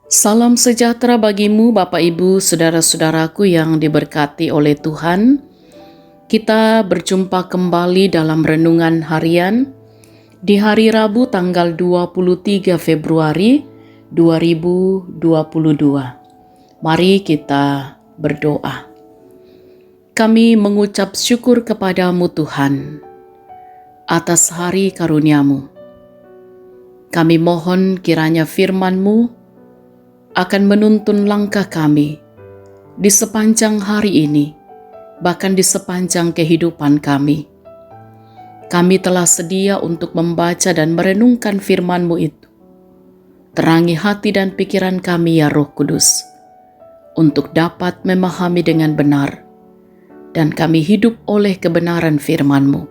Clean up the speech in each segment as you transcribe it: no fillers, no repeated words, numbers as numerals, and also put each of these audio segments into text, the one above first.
Salam sejahtera bagimu Bapak Ibu Saudara-saudaraku yang diberkati oleh Tuhan. Kita berjumpa kembali dalam renungan harian di hari Rabu tanggal 23 Februari 2022. Mari kita berdoa. Kami mengucap syukur kepadamu Tuhan atas hari karunia-Mu. Kami mohon kiranya firman-Mu akan menuntun langkah kami di sepanjang hari ini, bahkan di sepanjang kehidupan kami. Kami telah sedia untuk membaca dan merenungkan firman-Mu itu. Terangi hati dan pikiran kami ya Roh Kudus, untuk dapat memahami dengan benar, dan kami hidup oleh kebenaran firman-Mu.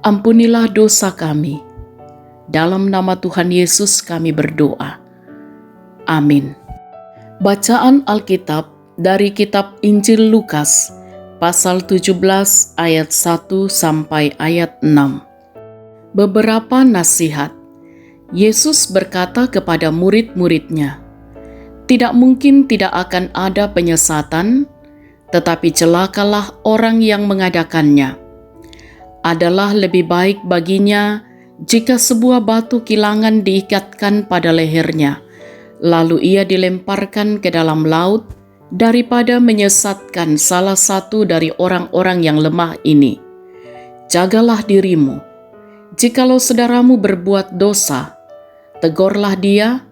Ampunilah dosa kami. Dalam nama Tuhan Yesus kami berdoa. Amin. Bacaan Alkitab dari kitab Injil Lukas pasal 17 ayat 1 sampai ayat 6. Beberapa nasihat. Yesus berkata kepada murid-muridnya, "Tidak mungkin tidak akan ada penyesatan, tetapi celakalah orang yang mengadakannya. Adalah lebih baik baginya jika sebuah batu kilangan diikatkan pada lehernya, lalu ia dilemparkan ke dalam laut, daripada menyesatkan salah satu dari orang-orang yang lemah ini. Jagalah dirimu. Jikalau saudaramu berbuat dosa, tegurlah dia,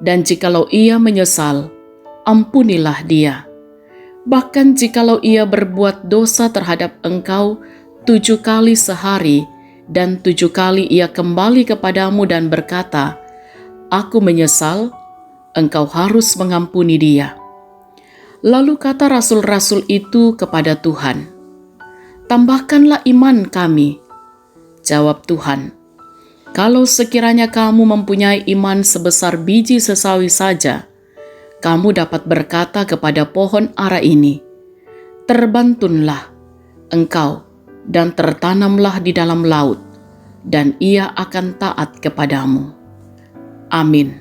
dan jikalau ia menyesal, ampunilah dia. Bahkan jikalau ia berbuat dosa terhadap engkau 7 kali sehari, dan 7 kali ia kembali kepadamu dan berkata, 'Aku menyesal,' engkau harus mengampuni dia." Lalu kata rasul-rasul itu kepada Tuhan, "Tambahkanlah iman kami." Jawab Tuhan, "Kalau sekiranya kamu mempunyai iman sebesar biji sesawi saja, kamu dapat berkata kepada pohon ara ini, 'Terbantunlah engkau dan tertanamlah di dalam laut,' dan ia akan taat kepadamu." Amin.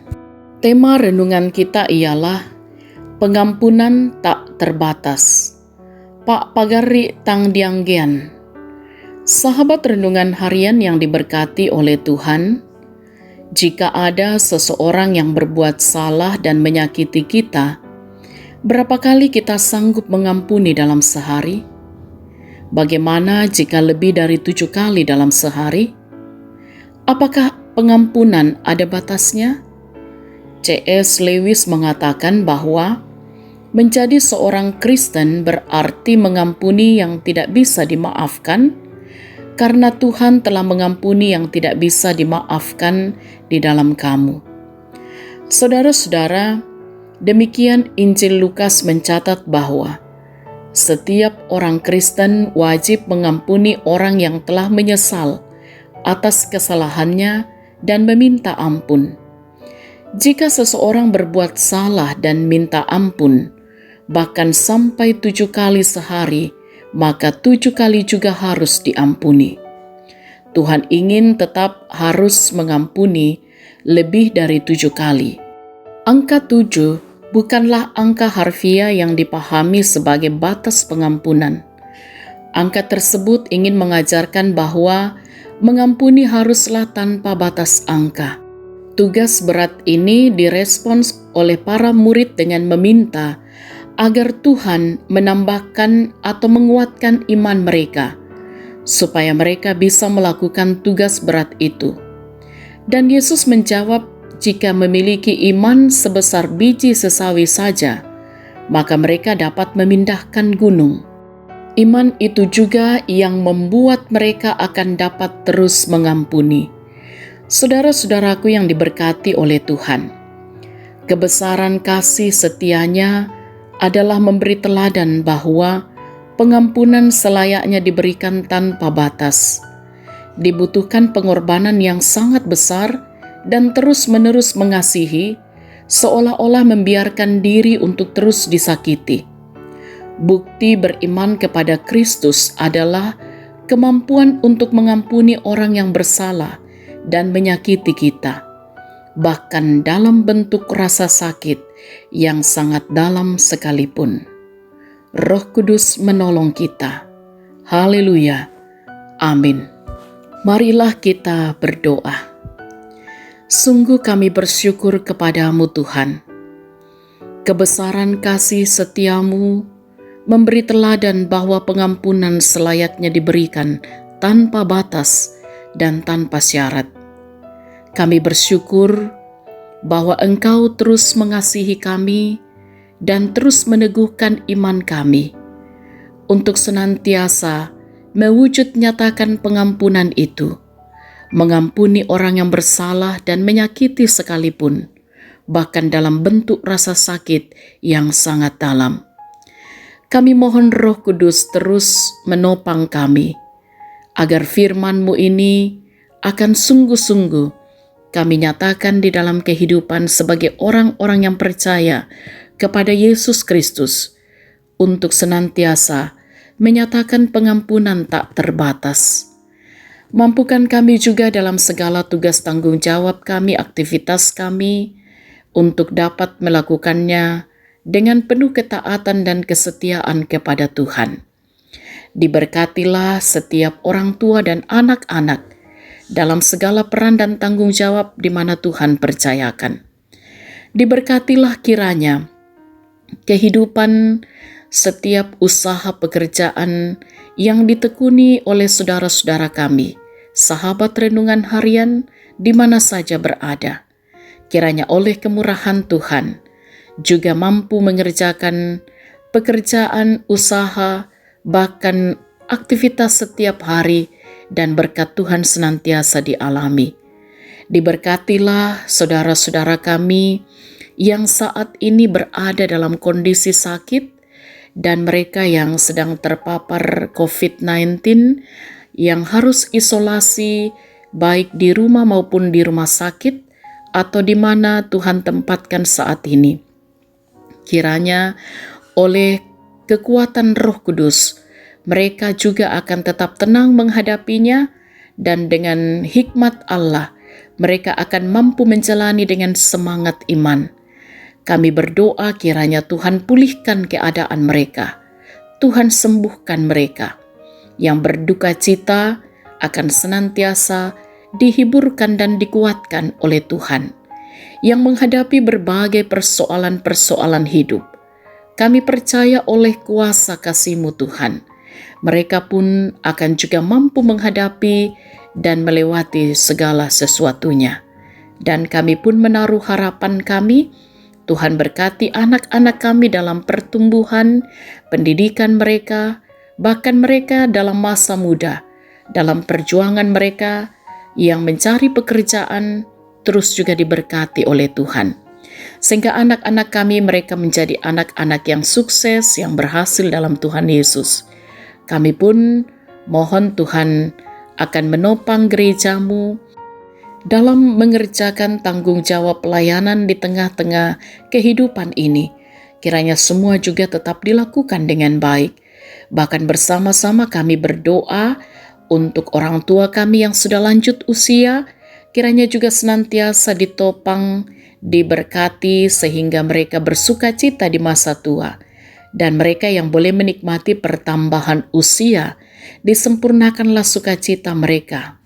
Tema renungan kita ialah pengampunan tak terbatas. Pak Pagari Tang Dianggean. Sahabat renungan harian yang diberkati oleh Tuhan, jika ada seseorang yang berbuat salah dan menyakiti kita, berapa kali kita sanggup mengampuni dalam sehari? Bagaimana jika lebih dari 7 kali dalam sehari? Apakah pengampunan ada batasnya? C.S. Lewis mengatakan bahwa menjadi seorang Kristen berarti mengampuni yang tidak bisa dimaafkan, karena Tuhan telah mengampuni yang tidak bisa dimaafkan di dalam kamu. Saudara-saudara, demikian Injil Lukas mencatat bahwa setiap orang Kristen wajib mengampuni orang yang telah menyesal atas kesalahannya dan meminta ampun. Jika seseorang berbuat salah dan minta ampun, bahkan sampai 7 kali sehari, maka 7 kali juga harus diampuni. Tuhan ingin tetap harus mengampuni lebih dari 7 kali. Angka 7 bukanlah angka harfiah yang dipahami sebagai batas pengampunan. Angka tersebut ingin mengajarkan bahwa mengampuni haruslah tanpa batas angka. Tugas berat ini direspons oleh para murid dengan meminta agar Tuhan menambahkan atau menguatkan iman mereka, supaya mereka bisa melakukan tugas berat itu. Dan Yesus menjawab, jika memiliki iman sebesar biji sesawi saja, maka mereka dapat memindahkan gunung. Iman itu juga yang membuat mereka akan dapat terus mengampuni. Saudara-saudaraku yang diberkati oleh Tuhan, kebesaran kasih setianya adalah memberi teladan bahwa pengampunan selayaknya diberikan tanpa batas. Dibutuhkan pengorbanan yang sangat besar dan terus-menerus mengasihi, seolah-olah membiarkan diri untuk terus disakiti. Bukti beriman kepada Kristus adalah kemampuan untuk mengampuni orang yang bersalah dan menyakiti kita. bahkan dalam bentuk rasa sakit yang sangat dalam sekalipun. Roh Kudus menolong kita. Haleluya. Amin. Marilah kita berdoa. Sungguh kami bersyukur kepadamu Tuhan. Kebesaran kasih setiamu memberi teladan bahwa pengampunan selayaknya diberikan tanpa batas dan tanpa syarat. Kami bersyukur bahwa Engkau terus mengasihi kami dan terus meneguhkan iman kami untuk senantiasa mewujud nyatakan pengampunan itu, mengampuni orang yang bersalah dan menyakiti sekalipun, bahkan dalam bentuk rasa sakit yang sangat dalam. Kami mohon Roh Kudus terus menopang kami, agar firman-Mu ini akan sungguh-sungguh kami nyatakan di dalam kehidupan sebagai orang-orang yang percaya kepada Yesus Kristus, untuk senantiasa menyatakan pengampunan tak terbatas. Mampukan kami juga dalam segala tugas tanggung jawab kami, aktivitas kami, untuk dapat melakukannya dengan penuh ketaatan dan kesetiaan kepada Tuhan. Diberkatilah setiap orang tua dan anak-anak dalam segala peran dan tanggung jawab di mana Tuhan percayakan. Diberkatilah kiranya kehidupan setiap usaha pekerjaan yang ditekuni oleh saudara-saudara kami, sahabat renungan harian di mana saja berada. Kiranya oleh kemurahan Tuhan juga mampu mengerjakan pekerjaan, usaha, bahkan aktivitas setiap hari, dan berkat Tuhan senantiasa dialami. Diberkatilah saudara-saudara kami yang saat ini berada dalam kondisi sakit dan mereka yang sedang terpapar COVID-19 yang harus isolasi baik di rumah maupun di rumah sakit atau di mana Tuhan tempatkan saat ini. Kiranya oleh kekuatan Roh Kudus mereka juga akan tetap tenang menghadapinya, dan dengan hikmat Allah mereka akan mampu menjalani dengan semangat iman. Kami berdoa kiranya Tuhan pulihkan keadaan mereka, Tuhan sembuhkan mereka. Yang berduka cita akan senantiasa dihiburkan dan dikuatkan oleh Tuhan. Yang menghadapi berbagai persoalan-persoalan hidup, kami percaya oleh kuasa kasih-Mu Tuhan, mereka pun akan juga mampu menghadapi dan melewati segala sesuatunya. Dan kami pun menaruh harapan kami, Tuhan berkati anak-anak kami dalam pertumbuhan, pendidikan mereka, bahkan mereka dalam masa muda, dalam perjuangan mereka yang mencari pekerjaan, terus juga diberkati oleh Tuhan. Sehingga anak-anak kami mereka menjadi anak-anak yang sukses, yang berhasil dalam Tuhan Yesus. Kami pun mohon Tuhan akan menopang gereja-Mu dalam mengerjakan tanggung jawab pelayanan di tengah-tengah kehidupan ini. Kiranya semua juga tetap dilakukan dengan baik. Bahkan bersama-sama kami berdoa untuk orang tua kami yang sudah lanjut usia, kiranya juga senantiasa ditopang, diberkati sehingga mereka bersuka cita di masa tua. Dan mereka yang boleh menikmati pertambahan usia, disempurnakanlah sukacita mereka.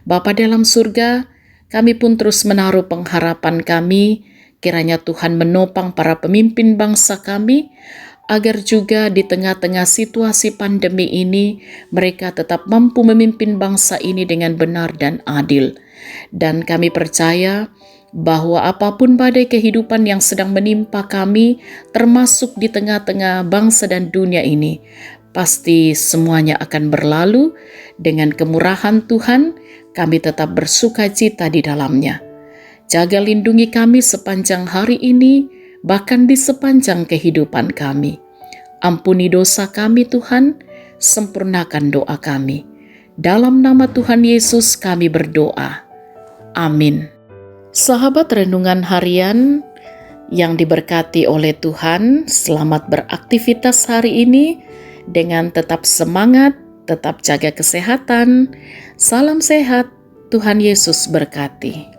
Bapa dalam surga, kami pun terus menaruh pengharapan kami, kiranya Tuhan menopang para pemimpin bangsa kami, agar juga di tengah-tengah situasi pandemi ini, mereka tetap mampu memimpin bangsa ini dengan benar dan adil. Dan kami percaya bahwa apapun badai kehidupan yang sedang menimpa kami, termasuk di tengah-tengah bangsa dan dunia ini, pasti semuanya akan berlalu. Dengan kemurahan Tuhan, kami tetap bersuka cita di dalamnya. Jaga lindungi kami sepanjang hari ini, bahkan di sepanjang kehidupan kami. Ampuni dosa kami Tuhan, sempurnakan doa kami. Dalam nama Tuhan Yesus kami berdoa. Amin. Sahabat renungan harian yang diberkati oleh Tuhan, selamat beraktivitas hari ini dengan tetap semangat, tetap jaga kesehatan. Salam sehat, Tuhan Yesus berkati.